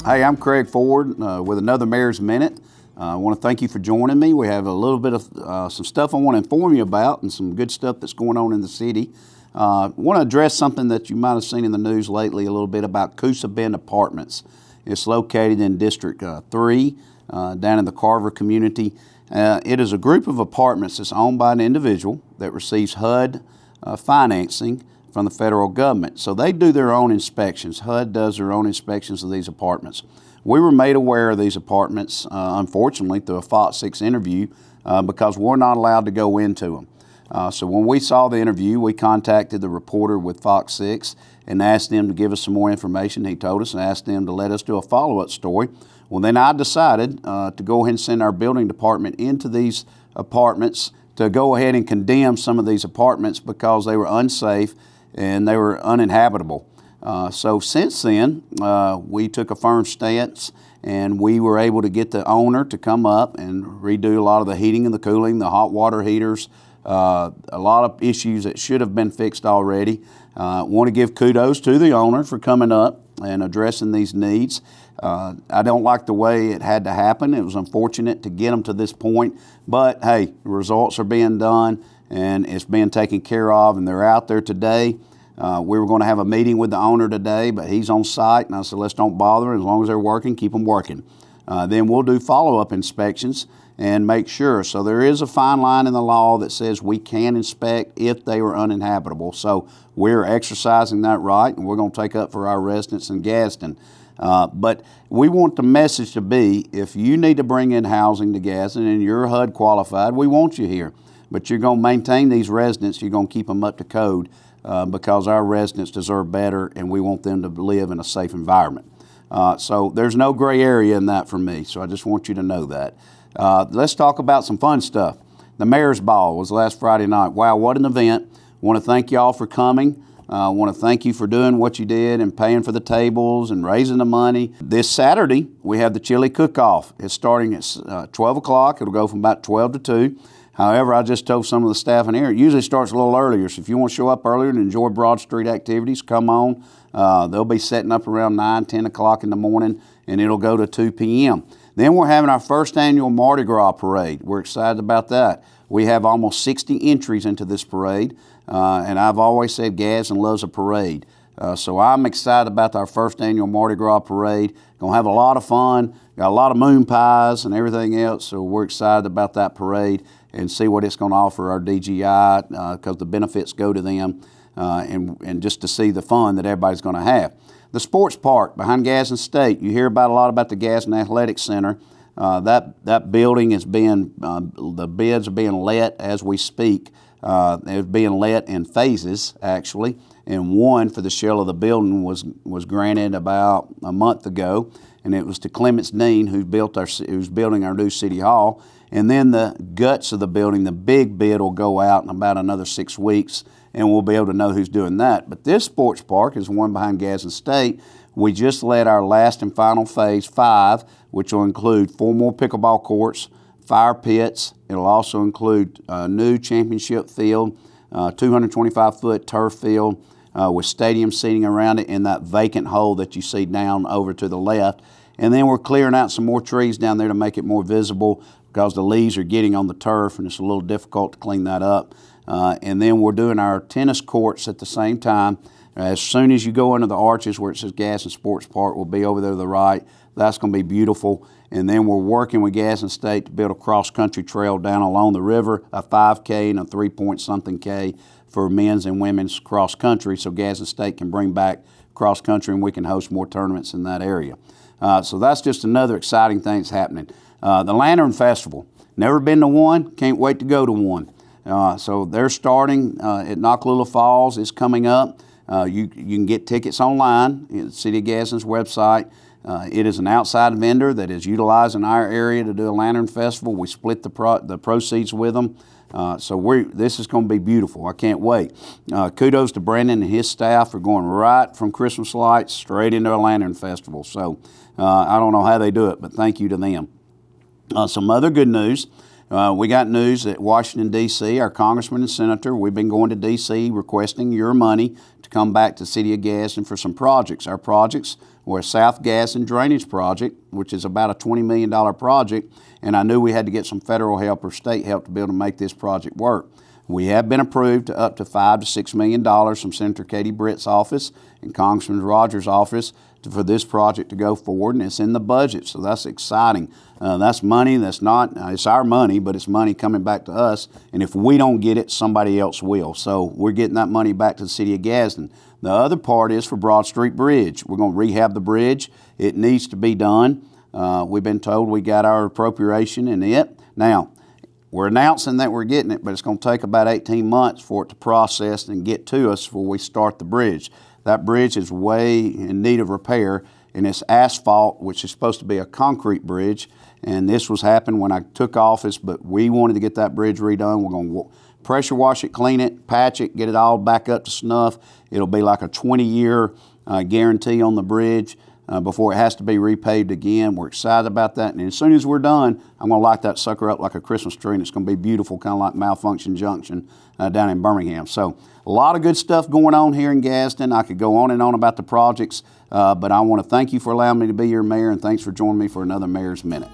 Hey, I'm Craig Ford with another Mayor's Minute. I want to thank you for joining me. We have a little bit of some stuff I want to inform you about and some good stuff that's going on in the city. I want to address something that you might have seen in the news lately a little bit about Coosa Bend Apartments. It's located in District 3 down in the Carver community. It is a group of apartments that's owned by an individual that receives HUD financing from the federal government. So they do their own inspections. HUD does their own inspections of these apartments. We were made aware of these apartments, unfortunately, through a Fox 6 interview because we're not allowed to go into them. So when we saw the interview, we contacted the reporter with Fox 6 and asked them to give us some more information. He told us and asked them to let us do a follow-up story. Well, then I decided to go ahead and send our building department into these apartments to go ahead and condemn some of these apartments because they were unsafe and they were uninhabitable. So since then, we took a firm stance and we were able to get the owner to come up and redo a lot of the heating and the cooling, the hot water heaters, a lot of issues that should have been fixed already. Want to give kudos to the owner for coming up and addressing these needs. I don't like the way it had to happen. It was unfortunate to get them to this point, but hey, the results are being done and it's being taken care of, and they're out there today. We were going to have a meeting with the owner today, but he's on site, and I said, let's don't bother. As long as they're working, keep them working. Then we'll do follow-up inspections and make sure. So there is a fine line in the law that says we can inspect if they were uninhabitable. So we're exercising that right, and we're going to take up for our residents in Gadsden. But we want the message to be, if you need to bring in housing to Gadsden and you're HUD qualified, we want you here. But you're going to maintain these residents, you're going to keep them up to code because our residents deserve better and we want them to live in a safe environment. So there's no gray area in that for me, so I just want you to know that. Let's talk about some fun stuff. The Mayor's Ball was last Friday night. Wow, what an event. I want to thank y'all for coming. I want to thank you for doing what you did and paying for the tables and raising the money. This Saturday, we have the Chili Cookoff. It's starting at 12 o'clock. It'll go from about 12 to 2. However, I just told some of the staff in here, it usually starts a little earlier. So if you want to show up earlier and enjoy Broad Street activities, come on. They'll be setting up around 9, 10 o'clock in the morning, and it'll go to 2 p.m. Then we're having our first annual Mardi Gras Parade. We're excited about that. We have almost 60 entries into this parade, and I've always said Gadsden loves a parade. So I'm excited about our first annual Mardi Gras Parade. Going to have a lot of fun, got a lot of moon pies and everything else, so we're excited about that parade and see what it's going to offer our DGI because the benefits go to them and just to see the fun that everybody's going to have. The sports park behind Gadsden State, you hear about a lot about the Gadsden Athletic Center. That building is being, the bids are being let as we speak. They're being let in phases, actually, and one for the shell of the building was granted about a month ago, and it was to Clements Dean, who's building our new city hall. And then the guts of the building, the big bid, will go out in about another 6 weeks, and we'll be able to know who's doing that. But this sports park is one behind Gadsden State. We just let our last and final phase 5, which will include 4 more pickleball courts, fire pits. It'll also include a new championship field, 225-foot turf field with stadium seating around it in that vacant hole that you see down over to the left. And then we're clearing out some more trees down there to make it more visible because the leaves are getting on the turf and it's a little difficult to clean that up. And then we're doing our tennis courts at the same time. As soon as you go into the arches where it says Gadsden Sports Park, will be over there to the right. That's going to be beautiful. And then we're working with Gadsden State to build a cross-country trail down along the river, a 5K and a 3-point-something K for men's and women's cross-country, so Gadsden State can bring back cross-country and we can host more tournaments in that area. So that's just another exciting thing that's happening. The Lantern Festival, never been to one, can't wait to go to one. So they're starting at Knockalula Falls. It's coming up. You can get tickets online at City of Gadsden's website. It is an outside vendor that is utilizing our area to do a Lantern Festival. We split the proceeds with them. So this is going to be beautiful. I can't wait. Kudos to Brandon and his staff for going right from Christmas lights straight into a Lantern Festival. So I don't know how they do it, but thank you to them. Some other good news. We got news that Washington, D.C., our congressman and senator, we've been going to D.C. requesting your money to come back to the City of Gadsden for some projects. Our projects or a South Gadsden drainage project, which is about a $20 million project, and I knew we had to get some federal help or state help to be able to make this project work. We have been approved to up to $5 to $6 million from Senator Katie Britt's office and Congressman Rogers' office for this project to go forward, and it's in the budget, so that's exciting. That's money that's not, it's our money, but it's money coming back to us, and if we don't get it, somebody else will. So we're getting that money back to the city of Gadsden. The other part is for Broad Street Bridge. We're going to rehab the bridge. It needs to be done. We've been told we got our appropriation in it. Now, we're announcing that we're getting it, but it's going to take about 18 months for it to process and get to us before we start the bridge. That bridge is way in need of repair, and it's asphalt, which is supposed to be a concrete bridge, and this was happening when I took office, but we wanted to get that bridge redone. We're going to pressure wash it, clean it, patch it, get it all back up to snuff. It'll be like a 20-year guarantee on the bridge before it has to be repaved again. We're excited about that, and as soon as we're done, I'm going to light that sucker up like a Christmas tree, and it's going to be beautiful, kind of like Malfunction Junction down in Birmingham. So a lot of good stuff going on here in Gadsden. I could go on and on about the projects, but I want to thank you for allowing me to be your mayor, and thanks for joining me for another Mayor's Minute.